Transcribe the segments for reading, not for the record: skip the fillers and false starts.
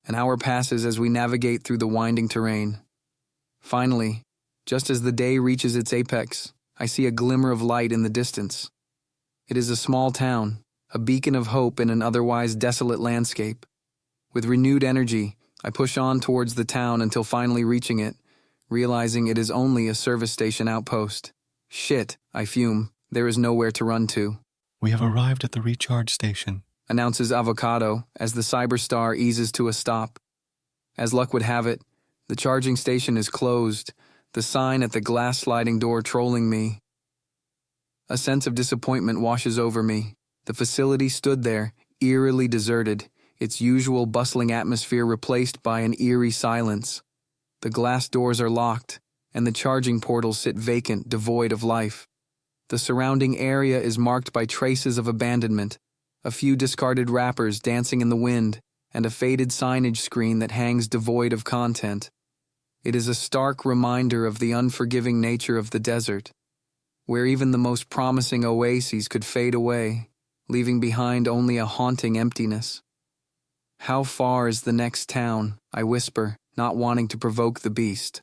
An hour passes as we navigate through the winding terrain. Finally, just as the day reaches its apex, I see a glimmer of light in the distance. It is a small town, a beacon of hope in an otherwise desolate landscape. With renewed energy, I push on towards the town until finally reaching it, realizing it is only a service station outpost. Shit, I fume. There is nowhere to run to. "We have arrived at the recharge station," announces Avocado as the Cyberstar eases to a stop. As luck would have it, the charging station is closed, the sign at the glass sliding door trolling me. A sense of disappointment washes over me. The facility stood there, eerily deserted, its usual bustling atmosphere replaced by an eerie silence. The glass doors are locked, and the charging portals sit vacant, devoid of life. The surrounding area is marked by traces of abandonment, a few discarded wrappers dancing in the wind, and a faded signage screen that hangs devoid of content. It is a stark reminder of the unforgiving nature of the desert, where even the most promising oases could fade away, leaving behind only a haunting emptiness. "How far is the next town?" I whisper, not wanting to provoke the beast.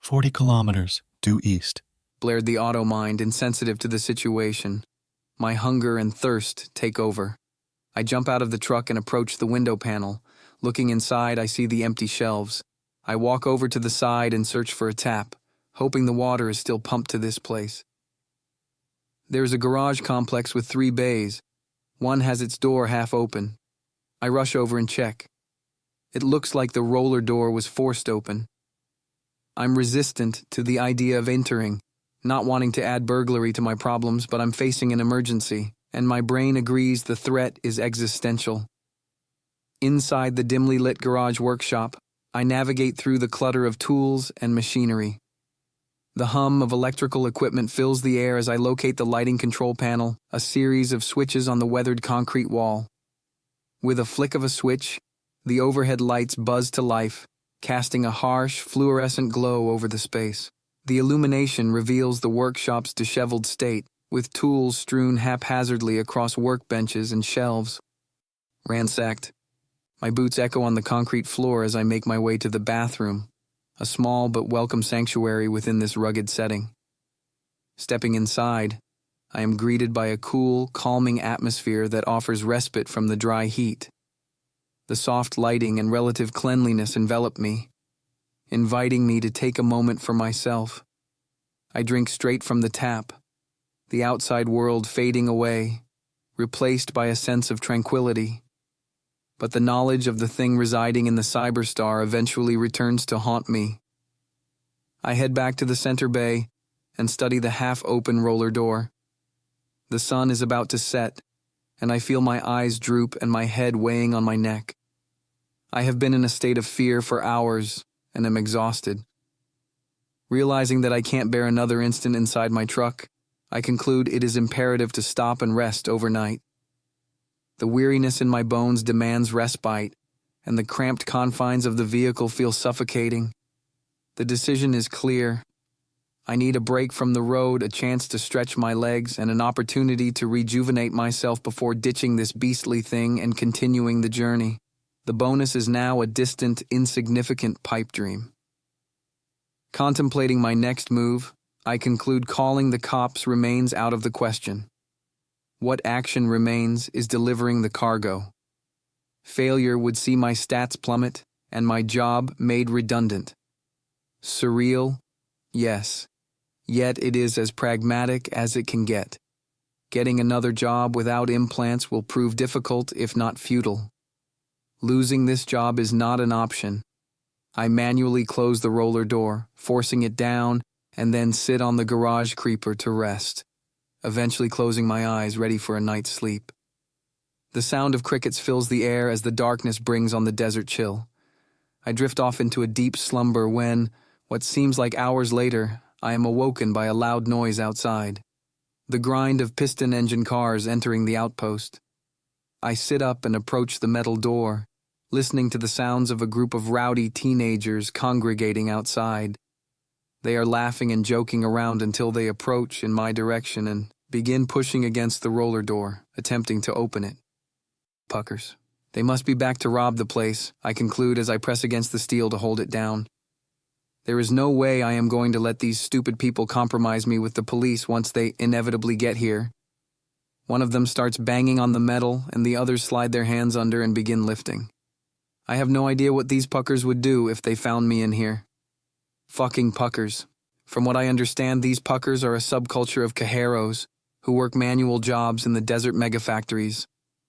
40 kilometers, due east," blared the auto-mind, insensitive to the situation. My hunger and thirst take over. I jump out of the truck and approach the window panel. Looking inside, I see the empty shelves. I walk over to the side and search for a tap, hoping the water is still pumped to this place. There is a garage complex with 3 bays. One has its door half open. I rush over and check. It looks like the roller door was forced open. I'm resistant to the idea of entering, not wanting to add burglary to my problems, but I'm facing an emergency, and my brain agrees the threat is existential. Inside the dimly lit garage workshop, I navigate through the clutter of tools and machinery. The hum of electrical equipment fills the air as I locate the lighting control panel, a series of switches on the weathered concrete wall. With a flick of a switch, the overhead lights buzz to life, casting a harsh, fluorescent glow over the space. The illumination reveals the workshop's disheveled state, with tools strewn haphazardly across workbenches and shelves. Ransacked. My boots echo on the concrete floor as I make my way to the bathroom, a small but welcome sanctuary within this rugged setting. Stepping inside, I am greeted by a cool, calming atmosphere that offers respite from the dry heat. The soft lighting and relative cleanliness envelop me, inviting me to take a moment for myself. I drink straight from the tap, the outside world fading away, replaced by a sense of tranquility. But the knowledge of the thing residing in the Cyberstar eventually returns to haunt me. I head back to the center bay and study the half-open roller door. The sun is about to set, and I feel my eyes droop and my head weighing on my neck. I have been in a state of fear for hours and am exhausted. Realizing that I can't bear another instant inside my truck, I conclude it is imperative to stop and rest overnight. The weariness in my bones demands respite, and the cramped confines of the vehicle feel suffocating. The decision is clear. I need a break from the road, a chance to stretch my legs, and an opportunity to rejuvenate myself before ditching this beastly thing and continuing the journey. The bonus is now a distant, insignificant pipe dream. Contemplating my next move, I conclude calling the cops remains out of the question. What action remains is delivering the cargo. Failure would see my stats plummet and my job made redundant. Surreal? Yes. Yet it is as pragmatic as it can get. Getting another job without implants will prove difficult, if not futile. Losing this job is not an option. I manually close the roller door, forcing it down, and then sit on the garage creeper to rest, eventually closing my eyes, ready for a night's sleep. The sound of crickets fills the air as the darkness brings on the desert chill. I drift off into a deep slumber when, what seems like hours later, I am awoken by a loud noise outside. The grind of piston engine cars entering the outpost. I sit up and approach the metal door, listening to the sounds of a group of rowdy teenagers congregating outside. They are laughing and joking around until they approach in my direction and begin pushing against the roller door, attempting to open it. Puckers. They must be back to rob the place, I conclude as I press against the steel to hold it down. There is no way I am going to let these stupid people compromise me with the police once they inevitably get here. One of them starts banging on the metal, and the others slide their hands under and begin lifting. I have no idea what these puckers would do if they found me in here. Fucking puckers. From what I understand, these puckers are a subculture of cajeros who work manual jobs in the desert megafactories,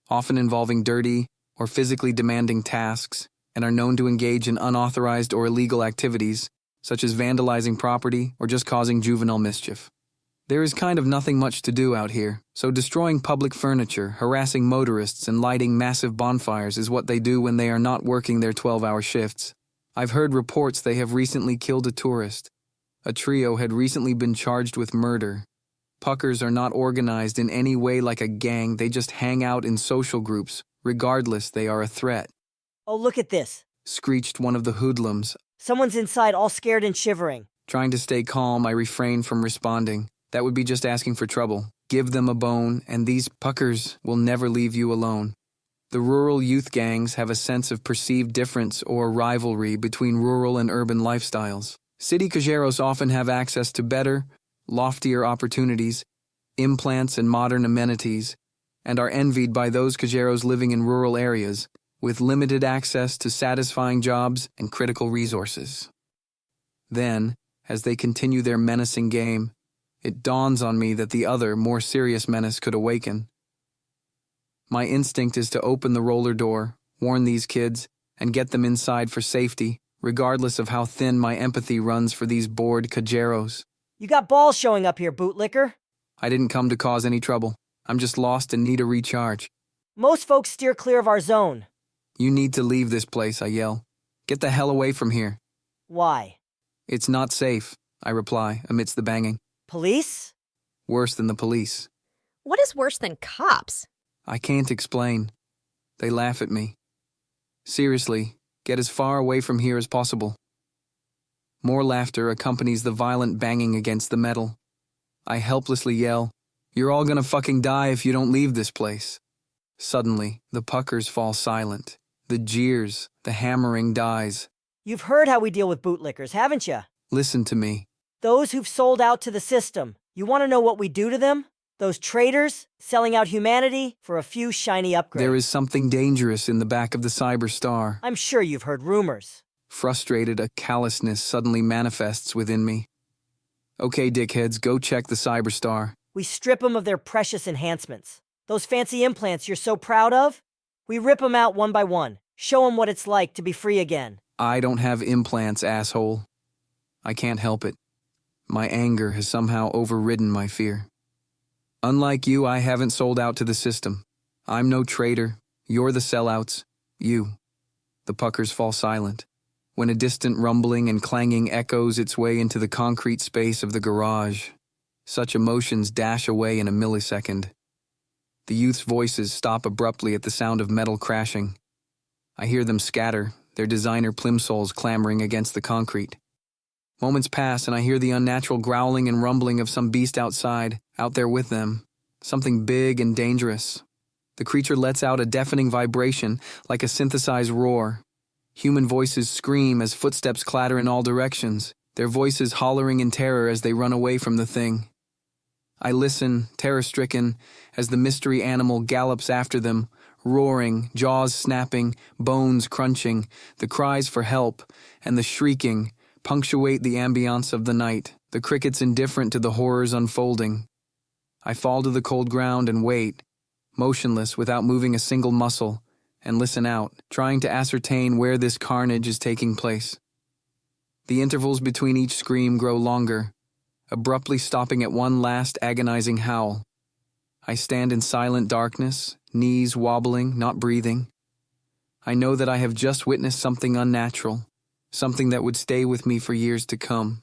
often involving dirty or physically demanding tasks, and are known to engage in unauthorized or illegal activities, such as vandalizing property or just causing juvenile mischief. There is kind of nothing much to do out here, so destroying public furniture, harassing motorists, and lighting massive bonfires is what they do when they are not working their 12-hour shifts. I've heard reports they have recently killed a tourist. A trio had recently been charged with murder. Puckers are not organized in any way like a gang, they just hang out in social groups. Regardless, they are a threat. Oh, look at this, Screeched one of the hoodlums. Someone's inside all scared and shivering. Trying to stay calm, I refrain from responding. That would be just asking for trouble. Give them a bone, and these puckers will never leave you alone. The rural youth gangs have a sense of perceived difference or rivalry between rural and urban lifestyles. City cajeros often have access to better, loftier opportunities, implants and modern amenities, and are envied by those cajeros living in rural areas, with limited access to satisfying jobs and critical resources. Then, as they continue their menacing game, it dawns on me that the other, more serious menace could awaken. My instinct is to open the roller door, warn these kids, and get them inside for safety, regardless of how thin my empathy runs for these bored cajeros. You got balls showing up here, bootlicker. I didn't come to cause any trouble. I'm just lost and need a recharge. Most folks steer clear of our zone. You need to leave this place, I yell. Get the hell away from here. Why? It's not safe, I reply, amidst the banging. Police? Worse than the police. What is worse than cops? I can't explain. They laugh at me. Seriously, get as far away from here as possible. More laughter accompanies the violent banging against the metal. I helplessly yell, "You're all gonna fucking die if you don't leave this place." Suddenly, the puckers fall silent. The jeers, the hammering dies. You've heard how we deal with bootlickers, haven't you? Listen to me. Those who've sold out to the system. You want to know what we do to them? Those traitors selling out humanity for a few shiny upgrades. There is something dangerous in the back of the Cyber Star. I'm sure you've heard rumors. Frustrated, a callousness suddenly manifests within me. Okay, dickheads, go check the Cyber Star. We strip them of their precious enhancements. Those fancy implants you're so proud of? We rip them out one by one. Show them what it's like to be free again. I don't have implants, asshole. I can't help it. My anger has somehow overridden my fear. Unlike you, I haven't sold out to the system. I'm no traitor. You're the sellouts. You. The puckers fall silent, when a distant rumbling and clanging echoes its way into the concrete space of the garage. Such emotions dash away in a millisecond. The youth's voices stop abruptly at the sound of metal crashing. I hear them scatter, their designer plimsolls clamoring against the concrete. Moments pass and I hear the unnatural growling and rumbling of some beast outside, out there with them. Something big and dangerous. The creature lets out a deafening vibration, like a synthesized roar. Human voices scream as footsteps clatter in all directions, their voices hollering in terror as they run away from the thing. I listen, terror-stricken, as the mystery animal gallops after them, roaring, jaws snapping, bones crunching. The cries for help and the shrieking punctuate the ambiance of the night, the crickets indifferent to the horrors unfolding. I fall to the cold ground and wait, motionless without moving a single muscle, and listen out, trying to ascertain where this carnage is taking place. The intervals between each scream grow longer, abruptly stopping at one last agonizing howl. I stand in silent darkness, knees wobbling, not breathing. I know that I have just witnessed something unnatural, something that would stay with me for years to come.